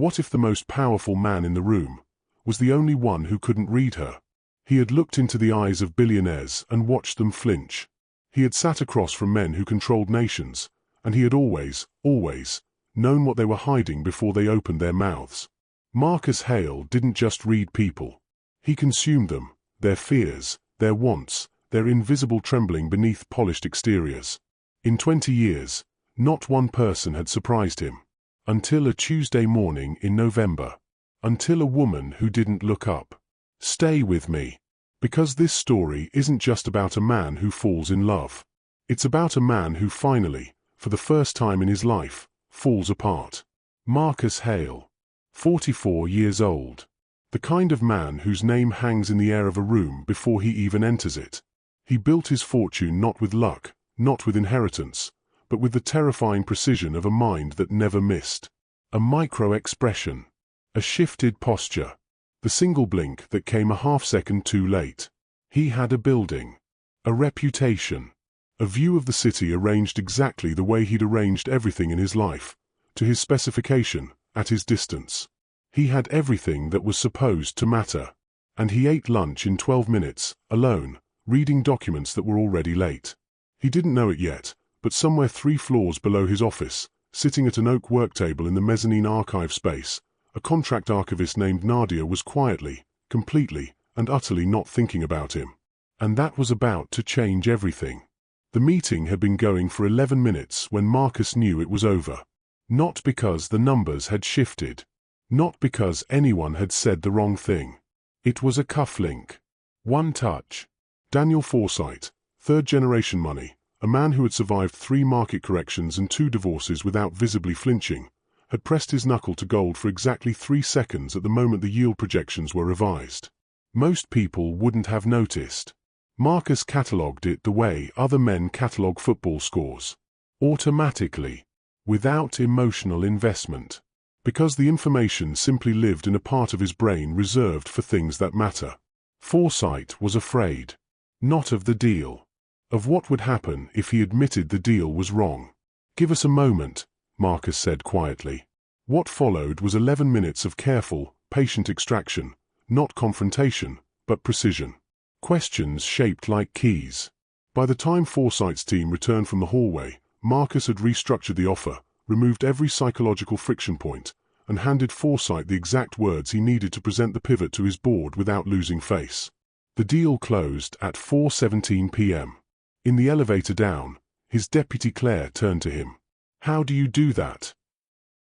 What if the most powerful man in the room was the only one who couldn't read her? He had looked into the eyes of billionaires and watched them flinch. He had sat across from men who controlled nations, and he had always known what they were hiding before they opened their mouths. Marcus Hale didn't just read people. He consumed them, their fears, their wants, their invisible trembling beneath polished exteriors. In 20 years, not one person had surprised him. Until a Tuesday morning in November. Until a woman who didn't look up. Stay with me. Because this story isn't just about a man who falls in love. It's about a man who finally, for the first time in his life, falls apart. Marcus Hale. 44 years old. The kind of man whose name hangs in the air of a room before he even enters it. He built his fortune not with luck, not with inheritance, but with the terrifying precision of a mind that never missed. A micro-expression. A shifted posture. The single blink that came a half-second too late. He had a building. A reputation. A view of the city arranged exactly the way he'd arranged everything in his life, to his specification, at his distance. He had everything that was supposed to matter. And he ate lunch in 12 minutes, alone, reading documents that were already late. He didn't know it yet, but somewhere 3 floors below his office, sitting at an oak work table in the mezzanine archive space, a contract archivist named Nadia was quietly, completely, and utterly not thinking about him. And that was about to change everything. The meeting had been going for 11 minutes when Marcus knew it was over. Not because the numbers had shifted. Not because anyone had said the wrong thing. It was a cufflink. One touch. Daniel Forsythe, third-generation money, a man who had survived 3 market corrections and 2 divorces without visibly flinching, had pressed his knuckle to gold for exactly 3 seconds at the moment the yield projections were revised. Most people wouldn't have noticed. Marcus catalogued it the way other men catalog football scores. Automatically. Without emotional investment. Because the information simply lived in a part of his brain reserved for things that matter. Forsythe was afraid. Not of the deal. Of what would happen if he admitted the deal was wrong. "Give us a moment," Marcus said quietly. What followed was 11 minutes of careful, patient extraction, not confrontation, but precision. Questions shaped like keys. By the time Forsythe's team returned from the hallway, Marcus had restructured the offer, removed every psychological friction point, and handed Forsythe the exact words he needed to present the pivot to his board without losing face. The deal closed at 4:17 p.m. In the elevator down, his deputy Claire turned to him. "How do you do that?"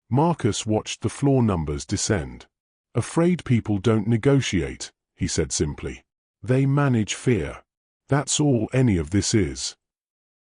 Marcus watched the floor numbers descend. "Afraid people don't negotiate," he said simply. "They manage fear. That's all any of this is."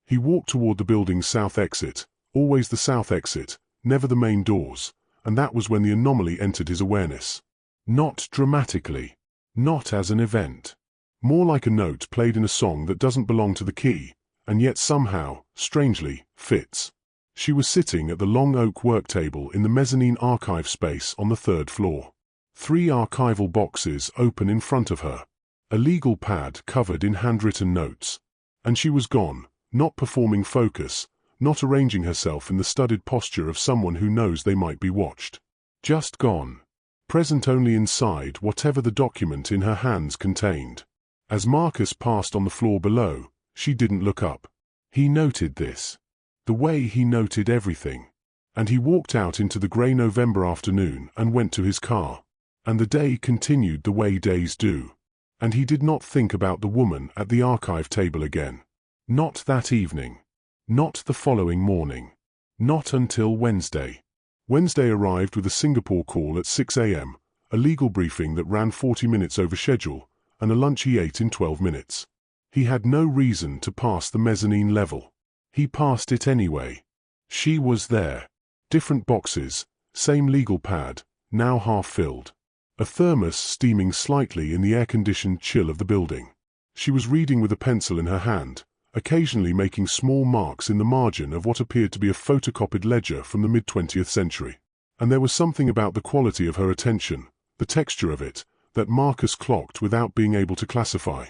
He walked toward the building's south exit, always the south exit, never the main doors, and that was when the anomaly entered his awareness. Not dramatically. Not as an event. More like a note played in a song that doesn't belong to the key, and yet somehow, strangely, fits. She was sitting at the long oak work table in the mezzanine archive space on the 3rd floor. 3 archival boxes open in front of her. A legal pad covered in handwritten notes. And she was gone, not performing focus, not arranging herself in the studied posture of someone who knows they might be watched. Just gone. Present only inside whatever the document in her hands contained. As Marcus passed on the floor below, she didn't look up. He noted this. The way he noted everything. And he walked out into the grey November afternoon and went to his car. And the day continued the way days do. And he did not think about the woman at the archive table again. Not that evening. Not the following morning. Not until Wednesday. Wednesday arrived with a Singapore call at 6 a.m., a legal briefing that ran 40 minutes over schedule, and a lunch he ate in 12 minutes. He had no reason to pass the mezzanine level. He passed it anyway. She was there. Different boxes, same legal pad, now half-filled. A thermos steaming slightly in the air-conditioned chill of the building. She was reading with a pencil in her hand, occasionally making small marks in the margin of what appeared to be a photocopied ledger from the mid-20th century. And there was something about the quality of her attention, the texture of it, that Marcus clocked without being able to classify.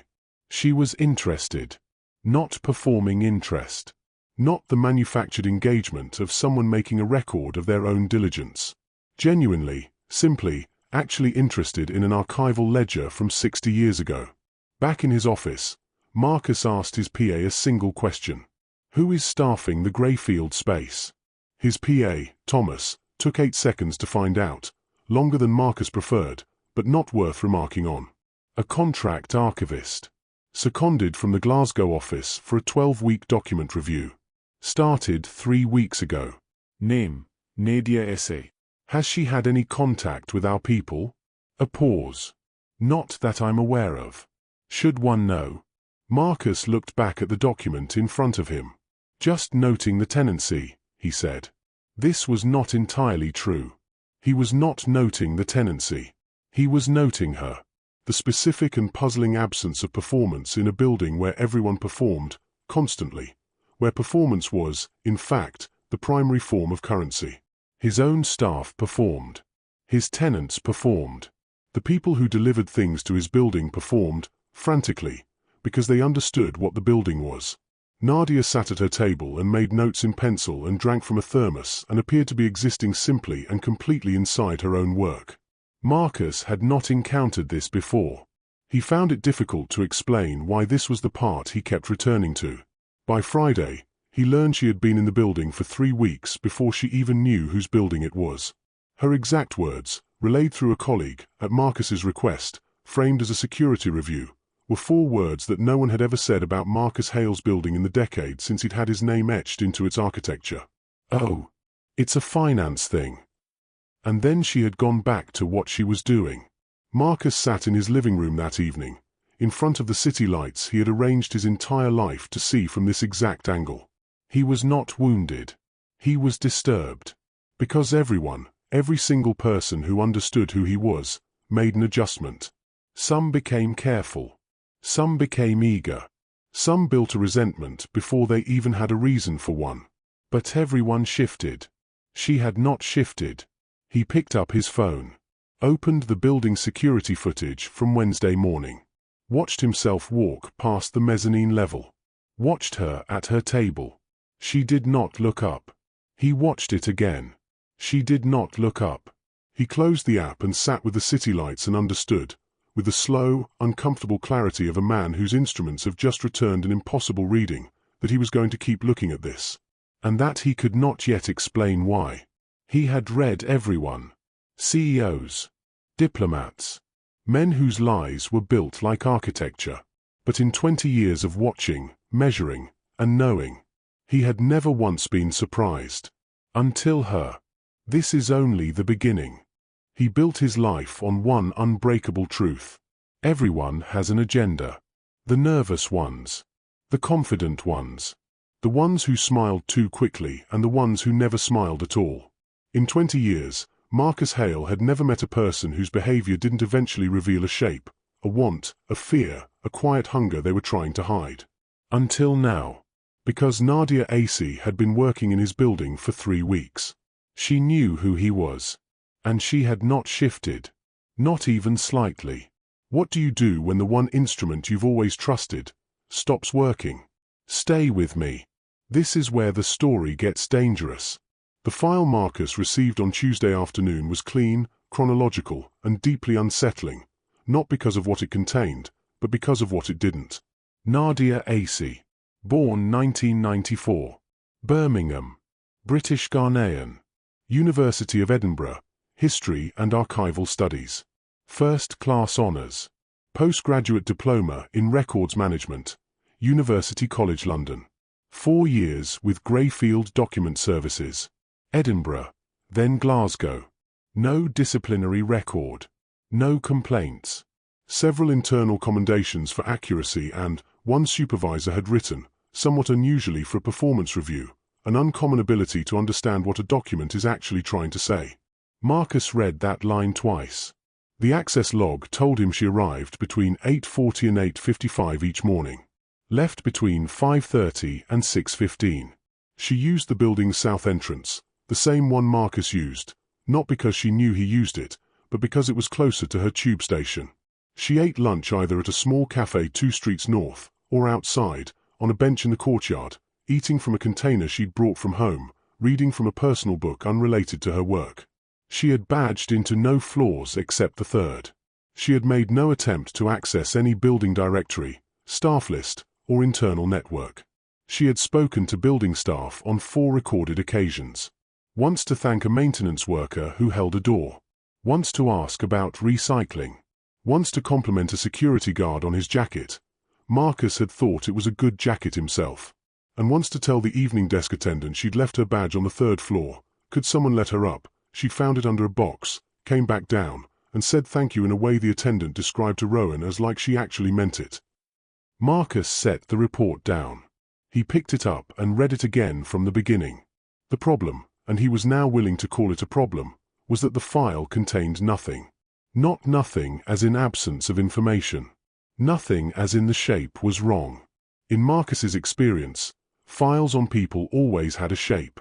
She was interested. Not performing interest. Not the manufactured engagement of someone making a record of their own diligence. Genuinely, simply, actually interested in an archival ledger from 60 years ago. Back in his office, Marcus asked his PA a single question. Who is staffing the Greyfield space? His PA, Thomas, took 8 seconds to find out, longer than Marcus preferred, but not worth remarking on. A contract archivist. Seconded from the Glasgow office for a 12-week document review. Started 3 weeks ago. Name: Nadia Essay. Has she had any contact with our people? A pause. Not that I'm aware of. Should one know? Marcus looked back at the document in front of him. Just noting the tenancy, he said. This was not entirely true. He was not noting the tenancy. He was noting her. The specific and puzzling absence of performance in a building where everyone performed, constantly. Where performance was, in fact, the primary form of currency. His own staff performed. His tenants performed. The people who delivered things to his building performed, frantically, because they understood what the building was. Nadia sat at her table and made notes in pencil and drank from a thermos and appeared to be existing simply and completely inside her own work. Marcus had not encountered this before. He found it difficult to explain why this was the part he kept returning to. By Friday, he learned she had been in the building for 3 weeks before she even knew whose building it was. Her exact words, relayed through a colleague, at Marcus's request, framed as a security review, were 4 words that no one had ever said about Marcus Hale's building in the decade since he'd had his name etched into its architecture. Oh, it's a finance thing. And then she had gone back to what she was doing. Marcus sat in his living room that evening, in front of the city lights he had arranged his entire life to see from this exact angle. He was not wounded. He was disturbed. Because everyone, every single person who understood who he was, made an adjustment. Some became careful. Some became eager. Some built a resentment before they even had a reason for one. But everyone shifted. She had not shifted. He picked up his phone, opened the building security footage from Wednesday morning, watched himself walk past the mezzanine level, watched her at her table. She did not look up. He watched it again. She did not look up. He closed the app and sat with the city lights and understood, with the slow, uncomfortable clarity of a man whose instruments have just returned an impossible reading, that he was going to keep looking at this. And that he could not yet explain why. He had read everyone. CEOs. Diplomats. Men whose lies were built like architecture. But in 20 years of watching, measuring, and knowing, he had never once been surprised. Until her. This is only the beginning. He built his life on one unbreakable truth. Everyone has an agenda. The nervous ones. The confident ones. The ones who smiled too quickly and the ones who never smiled at all. In 20 years, Marcus Hale had never met a person whose behavior didn't eventually reveal a shape, a want, a fear, a quiet hunger they were trying to hide. Until now. Because Nadia Essay had been working in his building for 3 weeks. She knew who he was. And she had not shifted. Not even slightly. What do you do when the one instrument you've always trusted stops working? Stay with me. This is where the story gets dangerous. The file Marcus received on Tuesday afternoon was clean, chronological, and deeply unsettling, not because of what it contained, but because of what it didn't. Nadia Essay. Born 1994. Birmingham. British Ghanaian. University of Edinburgh. History and Archival Studies. First-class honours. Postgraduate diploma in Records Management. University College London. 4 years with Greyfield Document Services. Edinburgh, then Glasgow. No disciplinary record. No complaints. Several internal commendations for accuracy and, one supervisor had written, somewhat unusually for a performance review, an uncommon ability to understand what a document is actually trying to say. Marcus read that line twice. The access log told him she arrived between 8:40 and 8:55 each morning. Left between 5:30 and 6:15. She used the building's south entrance, the same one Marcus used, not because she knew he used it, but because it was closer to her tube station. She ate lunch either at a small cafe 2 streets north, or outside, on a bench in the courtyard, eating from a container she'd brought from home, reading from a personal book unrelated to her work. She had badged into no floors except the third. She had made no attempt to access any building directory, staff list, or internal network. She had spoken to building staff on 4 recorded occasions. Once to thank a maintenance worker who held a door. Once to ask about recycling. Once to compliment a security guard on his jacket. Marcus had thought it was a good jacket himself. And once to tell the evening desk attendant she'd left her badge on the 3rd floor. Could someone let her up? She'd found it under a box, came back down, and said thank you in a way the attendant described to Rowan as like she actually meant it. Marcus set the report down. He picked it up and read it again from the beginning. The problem, and he was now willing to call it a problem, was that the file contained nothing. Not nothing as in absence of information. Nothing as in the shape was wrong. In Marcus's experience, files on people always had a shape.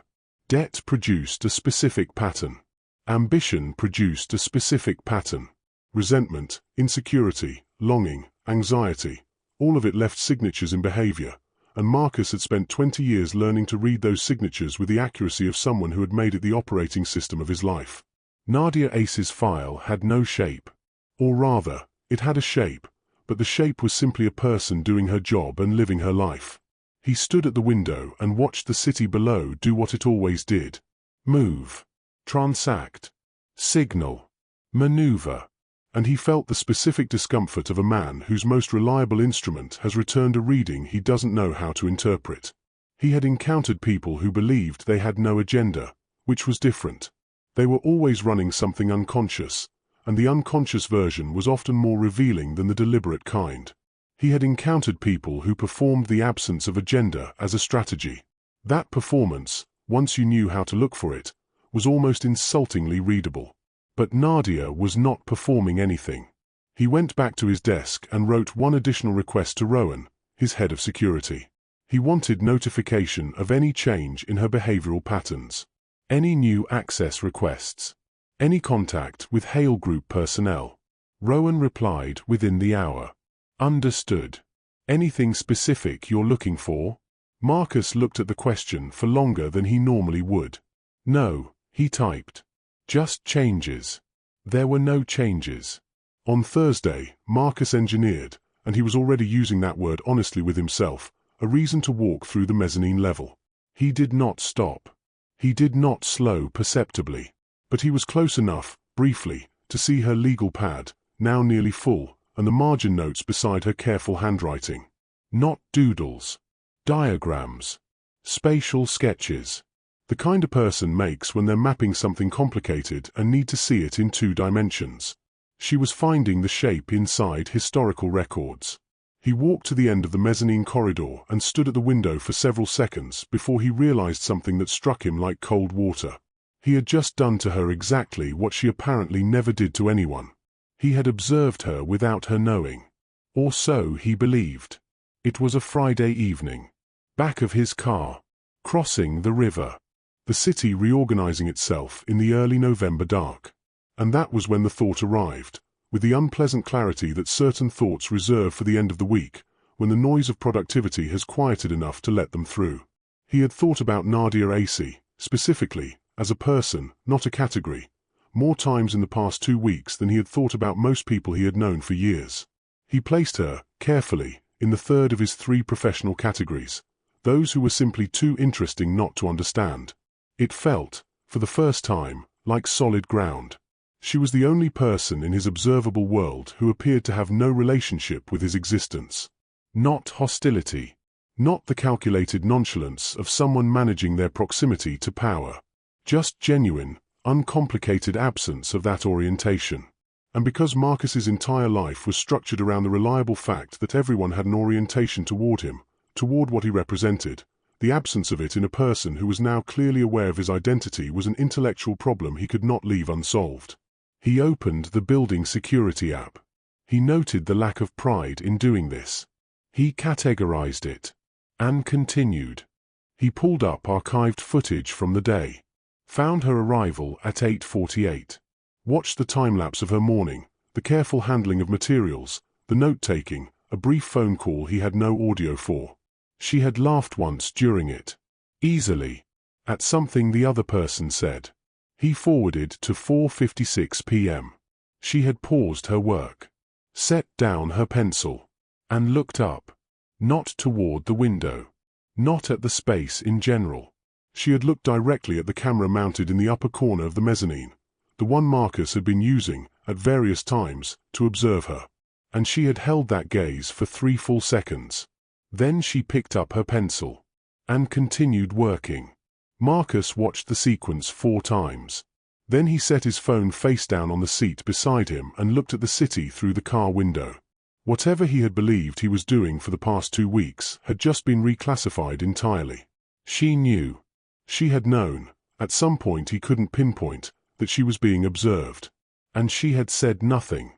Debt produced a specific pattern. Ambition produced a specific pattern. Resentment, insecurity, longing, anxiety, all of it left signatures in behavior, and Marcus had spent 20 years learning to read those signatures with the accuracy of someone who had made it the operating system of his life. Nadia Ace's file had no shape. Or rather, it had a shape, but the shape was simply a person doing her job and living her life. He stood at the window and watched the city below do what it always did. Move. Transact. Signal. Maneuver. And he felt the specific discomfort of a man whose most reliable instrument has returned a reading he doesn't know how to interpret. He had encountered people who believed they had no agenda, which was different. They were always running something unconscious, and the unconscious version was often more revealing than the deliberate kind. He had encountered people who performed the absence of agenda as a strategy. That performance, once you knew how to look for it, was almost insultingly readable. But Nadia was not performing anything. He went back to his desk and wrote one additional request to Rowan, his head of security. He wanted notification of any change in her behavioral patterns. Any new access requests. Any contact with Hale Group personnel. Rowan replied within the hour. Understood. Anything specific you're looking for? Marcus looked at the question for longer than he normally would. No, he typed. Just changes. There were no changes. On Thursday, Marcus engineered, and he was already using that word honestly with himself, a reason to walk through the mezzanine level. He did not stop. He did not slow perceptibly. But he was close enough, briefly, to see her legal pad, now nearly full, and the margin notes beside her careful handwriting. Not doodles. Diagrams. Spatial sketches. The kind a person makes when they're mapping something complicated and need to see it in 2 dimensions. She was finding the shape inside historical records. He walked to the end of the mezzanine corridor and stood at the window for several seconds before he realized something that struck him like cold water. He had just done to her exactly what she apparently never did to anyone. He had observed her without her knowing. Or so he believed. It was a Friday evening. Back of his car. Crossing the river. The city reorganizing itself in the early November dark. And that was when the thought arrived, with the unpleasant clarity that certain thoughts reserve for the end of the week, when the noise of productivity has quieted enough to let them through. He had thought about Nadia Ace, specifically, as a person, not a category, more times in the past 2 weeks than he had thought about most people he had known for years. He placed her, carefully, in the 3rd of his 3 professional categories, those who were simply too interesting not to understand. It felt, for the first time, like solid ground. She was the only person in his observable world who appeared to have no relationship with his existence. Not hostility. Not the calculated nonchalance of someone managing their proximity to power. Just genuine, uncomplicated absence of that orientation. And because Marcus's entire life was structured around the reliable fact that everyone had an orientation toward him, toward what he represented, the absence of it in a person who was now clearly aware of his identity was an intellectual problem he could not leave unsolved. He opened the building security app. He noted the lack of pride in doing this. He categorized it. And continued. He pulled up archived footage from the day. Found her arrival at 8:48. Watched the time-lapse of her morning, the careful handling of materials, the note-taking, a brief phone call he had no audio for. She had laughed once during it. Easily. At something the other person said. He forwarded to 4:56 p.m. She had paused her work, set down her pencil, and looked up. Not toward the window. Not at the space in general. She had looked directly at the camera mounted in the upper corner of the mezzanine, the one Marcus had been using, at various times, to observe her. And she had held that gaze for 3 full seconds. Then she picked up her pencil and continued working. Marcus watched the sequence 4 times. Then he set his phone face down on the seat beside him and looked at the city through the car window. Whatever he had believed he was doing for the past 2 weeks had just been reclassified entirely. She knew. She had known, at some point he couldn't pinpoint, that she was being observed. And she had said nothing.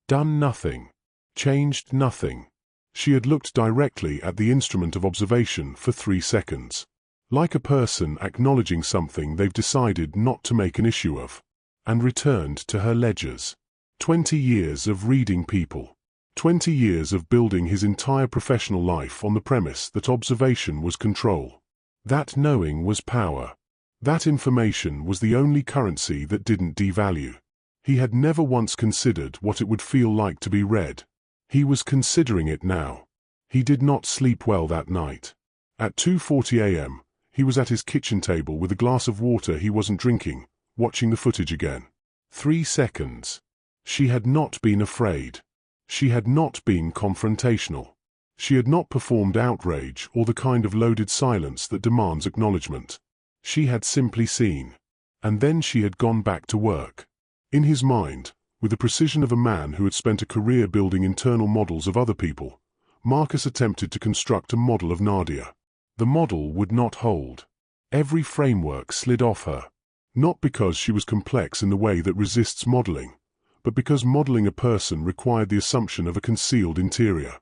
Done nothing. Changed nothing. She had looked directly at the instrument of observation for 3 seconds. Like a person acknowledging something they've decided not to make an issue of. And returned to her ledgers. 20 years of reading people. 20 years of building his entire professional life on the premise that observation was control. That knowing was power. That information was the only currency that didn't devalue. He had never once considered what it would feel like to be read. He was considering it now. He did not sleep well that night. At 2:40 a.m., he was at his kitchen table with a glass of water he wasn't drinking, watching the footage again. 3 seconds. She had not been afraid. She had not been confrontational. She had not performed outrage or the kind of loaded silence that demands acknowledgement. She had simply seen. And then she had gone back to work. In his mind, with the precision of a man who had spent a career building internal models of other people, Marcus attempted to construct a model of Nadia. The model would not hold. Every framework slid off her. Not because she was complex in the way that resists modeling, but because modeling a person required the assumption of a concealed interior.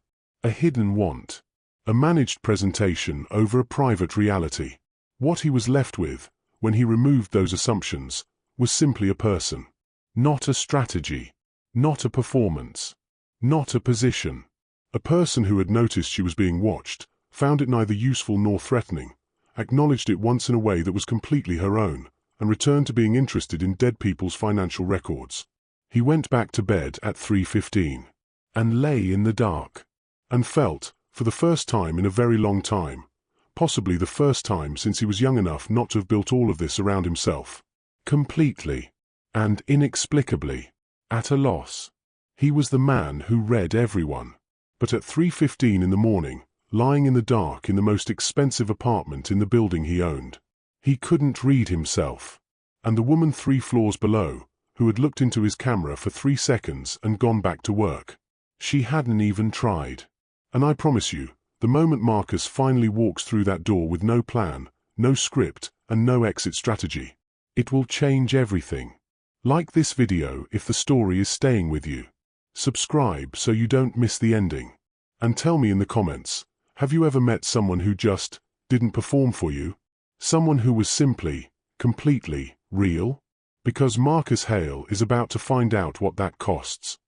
A hidden want. A managed presentation over a private reality. What he was left with, when he removed those assumptions, was simply a person. Not a strategy. Not a performance. Not a position. A person who had noticed she was being watched, found it neither useful nor threatening, acknowledged it once in a way that was completely her own, and returned to being interested in dead people's financial records. He went back to bed at 3:15, and lay in the dark, and felt, for the first time in a very long time, possibly the first time since he was young enough not to have built all of this around himself, completely, and inexplicably, at a loss. He was the man who read everyone. But at 3:15 in the morning, lying in the dark in the most expensive apartment in the building he owned, he couldn't read himself. And the woman 3 floors below, who had looked into his camera for 3 seconds and gone back to work, she hadn't even tried. And I promise you, the moment Marcus finally walks through that door with no plan, no script, and no exit strategy, it will change everything. Like this video if the story is staying with you. Subscribe so you don't miss the ending. And tell me in the comments, have you ever met someone who just didn't perform for you? Someone who was simply, completely, real? Because Marcus Hale is about to find out what that costs.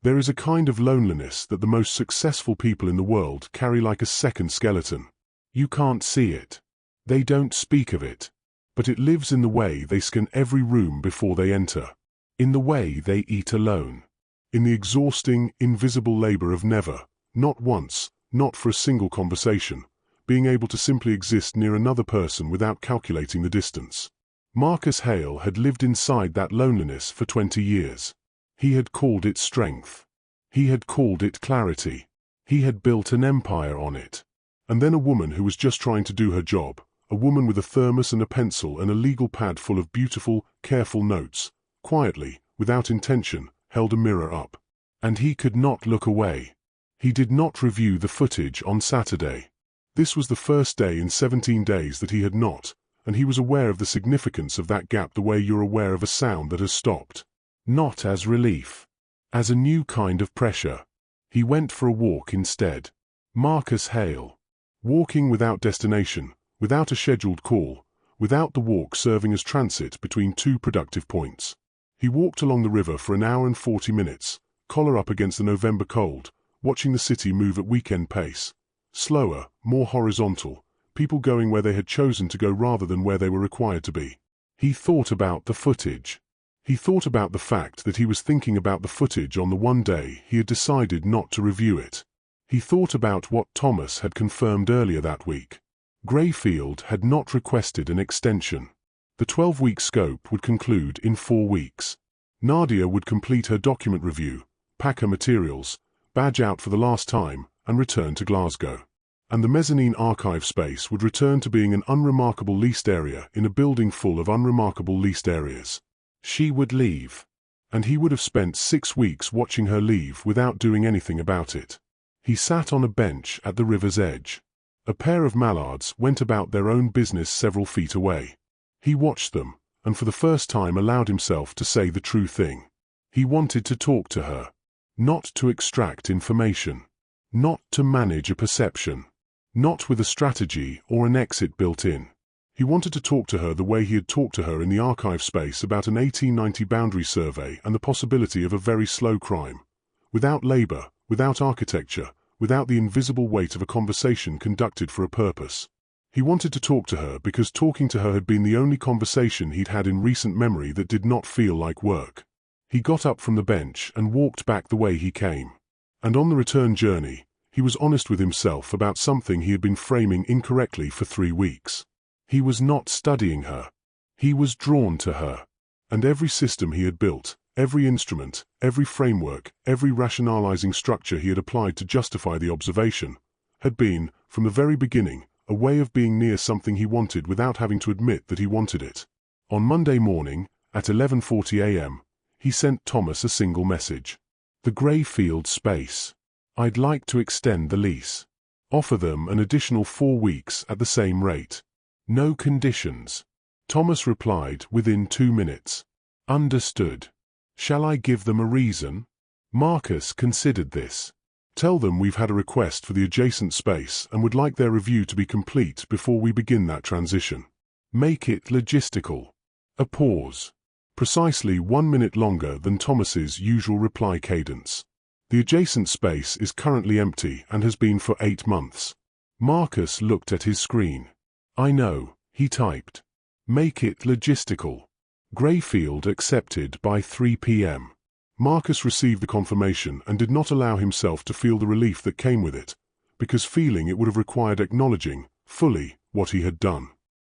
There is a kind of loneliness that the most successful people in the world carry like a second skeleton. You can't see it. They don't speak of it. But it lives in the way they scan every room before they enter. In the way they eat alone. In the exhausting, invisible labor of never, not once, not for a single conversation, being able to simply exist near another person without calculating the distance. Marcus Hale had lived inside that loneliness for 20 years. He had called it strength. He had called it clarity. He had built an empire on it. And then a woman who was just trying to do her job, a woman with a thermos and a pencil and a legal pad full of beautiful, careful notes, quietly, without intention, held a mirror up. And he could not look away. He did not review the footage on Saturday. This was the first day in 17 days that he had not, and he was aware of the significance of that gap the way you're aware of a sound that has stopped. Not as relief. As a new kind of pressure. He went for a walk instead. Marcus Hale. Walking without destination, without a scheduled call, without the walk serving as transit between 2 productive points. He walked along the river for an hour and 40 minutes, collar up against the November cold, watching the city move at weekend pace. Slower, more horizontal, people going where they had chosen to go rather than where they were required to be. He thought about the footage. He thought about the fact that he was thinking about the footage on the one day he had decided not to review it. He thought about what Thomas had confirmed earlier that week. Greyfield had not requested an extension. The 12-week scope would conclude in 4 weeks. Nadia would complete her document review, pack her materials, badge out for the last time, and return to Glasgow. And the mezzanine archive space would return to being an unremarkable leased area in a building full of unremarkable leased areas. She would leave. And he would have spent 6 weeks watching her leave without doing anything about it. He sat on a bench at the river's edge. A pair of mallards went about their own business several feet away. He watched them, and for the first time allowed himself to say the true thing. He wanted to talk to her. Not to extract information. Not to manage a perception. Not with a strategy or an exit built in. He wanted to talk to her the way he had talked to her in the archive space about an 1890 boundary survey and the possibility of a very slow crime. Without labor, without architecture, without the invisible weight of a conversation conducted for a purpose. He wanted to talk to her because talking to her had been the only conversation he'd had in recent memory that did not feel like work. He got up from the bench and walked back the way he came. And on the return journey, he was honest with himself about something he had been framing incorrectly for 3 weeks. He was not studying her. He was drawn to her. And every system he had built, every instrument, every framework, every rationalizing structure he had applied to justify the observation, had been, from the very beginning, a way of being near something he wanted without having to admit that he wanted it. On Monday morning, at 11:40 a.m., he sent Thomas a single message. The Greyfield space. I'd like to extend the lease. Offer them an additional 4 weeks at the same rate. No conditions. Thomas replied within 2 minutes. Understood. Shall I give them a reason? Marcus considered this. Tell them we've had a request for the adjacent space and would like their review to be complete before we begin that transition. Make it logistical. A pause. Precisely 1 minute longer than Thomas's usual reply cadence. The adjacent space is currently empty and has been for 8 months. Marcus looked at his screen. I know, he typed. Make it logistical. Greyfield accepted by 3 p.m. Marcus received the confirmation and did not allow himself to feel the relief that came with it, because feeling it would have required acknowledging, fully, what he had done.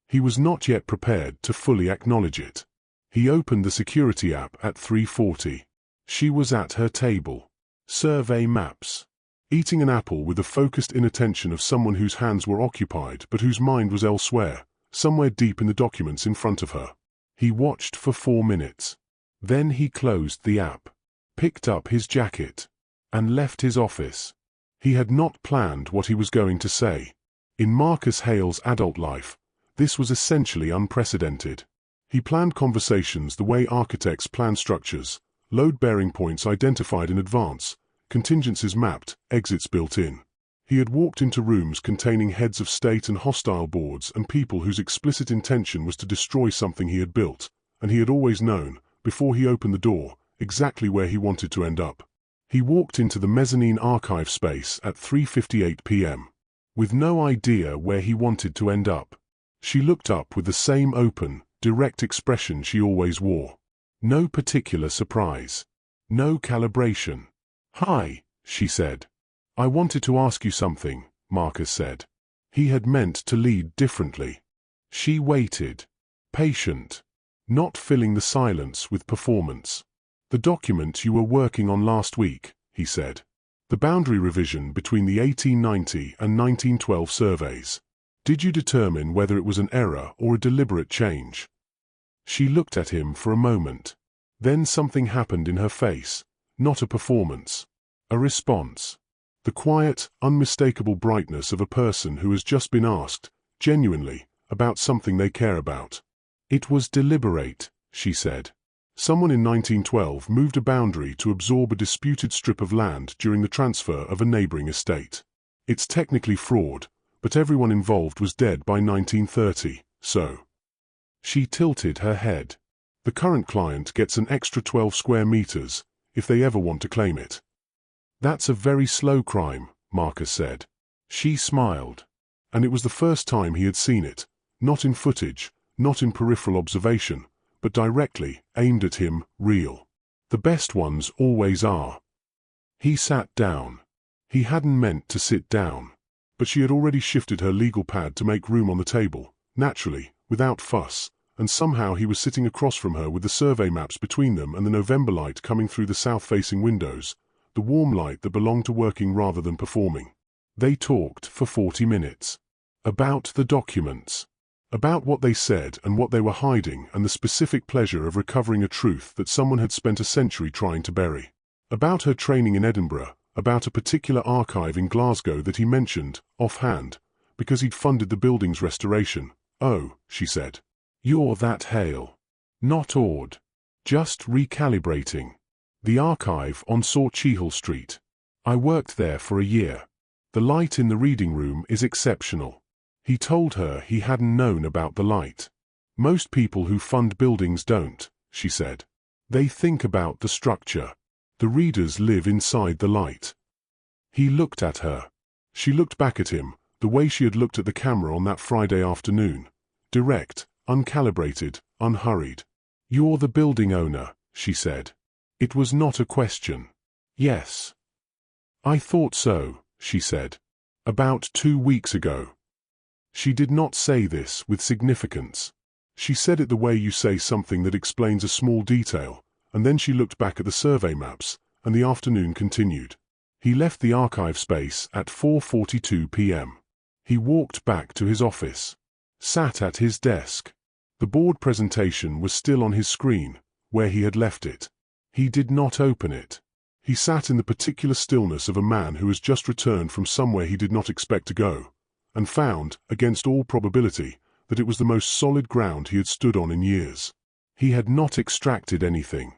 He was not yet prepared to fully acknowledge it. He opened the security app at 3:40. She was at her table. Survey maps. Eating an apple with the focused inattention of someone whose hands were occupied but whose mind was elsewhere, somewhere deep in the documents in front of her. He watched for 4 minutes. Then he closed the app, picked up his jacket, and left his office. He had not planned what he was going to say. In Marcus Hale's adult life, this was essentially unprecedented. He planned conversations the way architects plan structures, load-bearing points identified in advance, contingencies mapped, exits built in. He had walked into rooms containing heads of state and hostile boards and people whose explicit intention was to destroy something he had built, and he had always known, before he opened the door, exactly where he wanted to end up. He walked into the mezzanine archive space at 3:58 p.m. with no idea where he wanted to end up. She looked up with the same open, direct expression she always wore. No particular surprise. No calibration. Hi, she said. I wanted to ask you something, Marcus said. He had meant to lead differently. She waited. Patient. Not filling the silence with performance. The document you were working on last week, he said. The boundary revision between the 1890 and 1912 surveys. Did you determine whether it was an error or a deliberate change? She looked at him for a moment. Then something happened in her face. Not a performance. A response. The quiet, unmistakable brightness of a person who has just been asked, genuinely, about something they care about. It was deliberate, she said. Someone in 1912 moved a boundary to absorb a disputed strip of land during the transfer of a neighboring estate. It's technically fraud, but everyone involved was dead by 1930, so. She tilted her head. The current client gets an extra 12 square meters, if they ever want to claim it. That's a very slow crime, Marcus said. She smiled. And it was the first time he had seen it, not in footage, not in peripheral observation, but directly, aimed at him, real. The best ones always are. He sat down. He hadn't meant to sit down. But she had already shifted her legal pad to make room on the table, naturally, without fuss, and somehow he was sitting across from her with the survey maps between them and the November light coming through the south-facing windows, the warm light that belonged to working rather than performing. They talked for 40 minutes. About the documents. About what they said and what they were hiding and the specific pleasure of recovering a truth that someone had spent a century trying to bury. About her training in Edinburgh, about a particular archive in Glasgow that he mentioned, offhand, because he'd funded the building's restoration. "Oh," she said. "You're that Hale." Not awed. Just recalibrating. "The archive on Sauchiehall Street. I worked there for a year. The light in the reading room is exceptional." He told her he hadn't known about the light. "Most people who fund buildings don't," she said. "They think about the structure. The readers live inside the light." He looked at her. She looked back at him, the way she had looked at the camera on that Friday afternoon. Direct, uncalibrated, unhurried. "You're the building owner," she said. It was not a question. "Yes." "I thought so," she said. "About 2 weeks ago." She did not say this with significance. She said it the way you say something that explains a small detail, and then she looked back at the survey maps, and the afternoon continued. He left the archive space at 4:42 p.m. He walked back to his office. Sat at his desk. The board presentation was still on his screen, where he had left it. He did not open it. He sat in the particular stillness of a man who has just returned from somewhere he did not expect to go, and found, against all probability, that it was the most solid ground he had stood on in years. He had not extracted anything.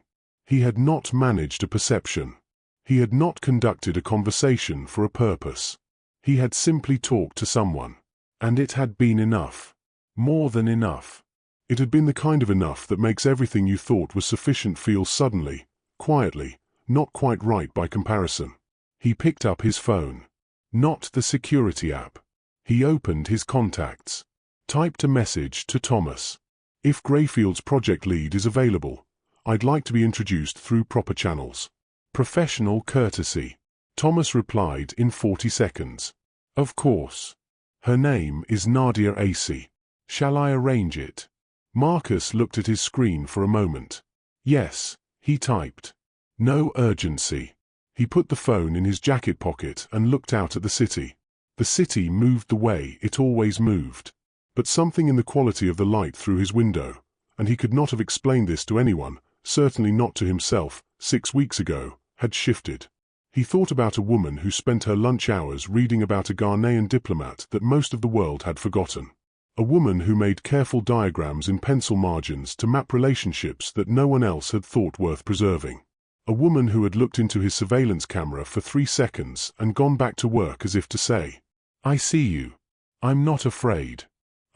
He had not managed a perception. He had not conducted a conversation for a purpose. He had simply talked to someone. And it had been enough. More than enough. It had been the kind of enough that makes everything you thought was sufficient feel suddenly, quietly, not quite right by comparison. He picked up his phone. Not the security app. He opened his contacts. Typed a message to Thomas. "If Greyfield's project lead is available, I'd like to be introduced through proper channels. Professional courtesy." Thomas replied in 40 seconds. "Of course. Her name is Nadia AC. Shall I arrange it?" Marcus looked at his screen for a moment. "Yes," he typed. "No urgency." He put the phone in his jacket pocket and looked out at the city. The city moved the way it always moved. But something in the quality of the light through his window, and he could not have explained this to anyone, certainly not to himself, 6 weeks ago, had shifted. He thought about a woman who spent her lunch hours reading about a Ghanaian diplomat that most of the world had forgotten. A woman who made careful diagrams in pencil margins to map relationships that no one else had thought worth preserving. A woman who had looked into his surveillance camera for 3 seconds and gone back to work as if to say, "I see you. I'm not afraid.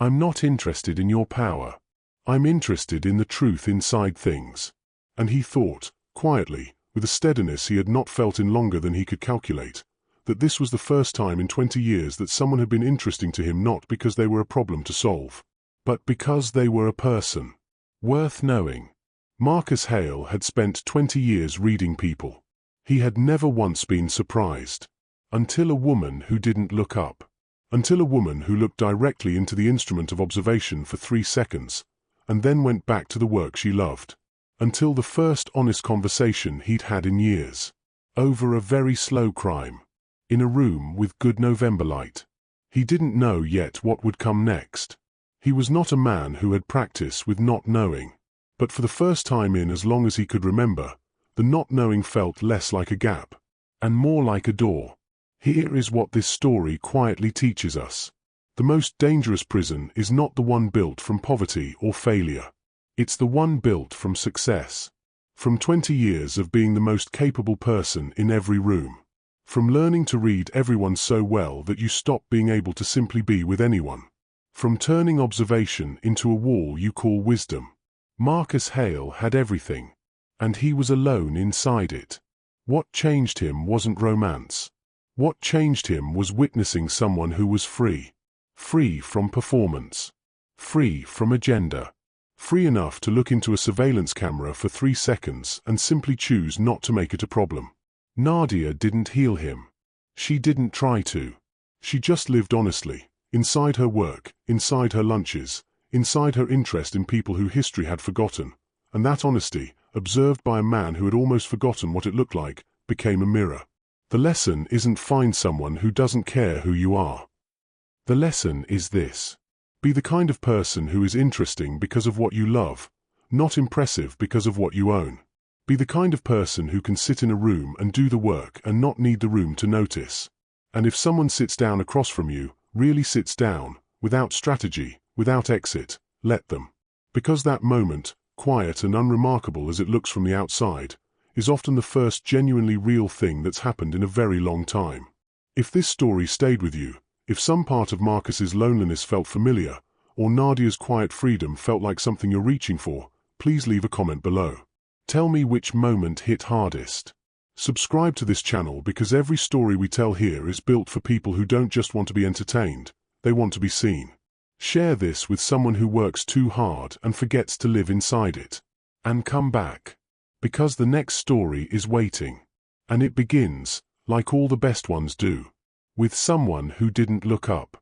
I'm not interested in your power. I'm interested in the truth inside things." And he thought, quietly, with a steadiness he had not felt in longer than he could calculate, that this was the first time in 20 years that someone had been interesting to him not because they were a problem to solve, but because they were a person. Worth knowing. Marcus Hale had spent 20 years reading people. He had never once been surprised. Until a woman who didn't look up. Until a woman who looked directly into the instrument of observation for 3 seconds, and then went back to the work she loved. Until the first honest conversation he'd had in years. Over a very slow crime. In a room with good November light. He didn't know yet what would come next. He was not a man who had practice with not knowing. But for the first time in as long as he could remember, the not knowing felt less like a gap, and more like a door. Here is what this story quietly teaches us. The most dangerous prison is not the one built from poverty or failure. It's the one built from success. From 20 years of being the most capable person in every room. From learning to read everyone so well that you stop being able to simply be with anyone. From turning observation into a wall you call wisdom. Marcus Hale had everything. And he was alone inside it. What changed him wasn't romance. What changed him was witnessing someone who was free. Free from performance. Free from agenda. Free enough to look into a surveillance camera for 3 seconds and simply choose not to make it a problem. Nadia didn't heal him. She didn't try to. She just lived honestly, inside her work, inside her lunches, inside her interest in people who history had forgotten, and that honesty, observed by a man who had almost forgotten what it looked like, became a mirror. The lesson isn't find someone who doesn't care who you are. The lesson is this. Be the kind of person who is interesting because of what you love, not impressive because of what you own. Be the kind of person who can sit in a room and do the work and not need the room to notice. And if someone sits down across from you, really sits down, without strategy, without exit, let them. Because that moment, quiet and unremarkable as it looks from the outside, is often the first genuinely real thing that's happened in a very long time. If this story stayed with you, if some part of Marcus's loneliness felt familiar, or Nadia's quiet freedom felt like something you're reaching for, please leave a comment below. Tell me which moment hit hardest. Subscribe to this channel because every story we tell here is built for people who don't just want to be entertained, they want to be seen. Share this with someone who works too hard and forgets to live inside it. And come back. Because the next story is waiting. And it begins, like all the best ones do, with someone who didn't look up.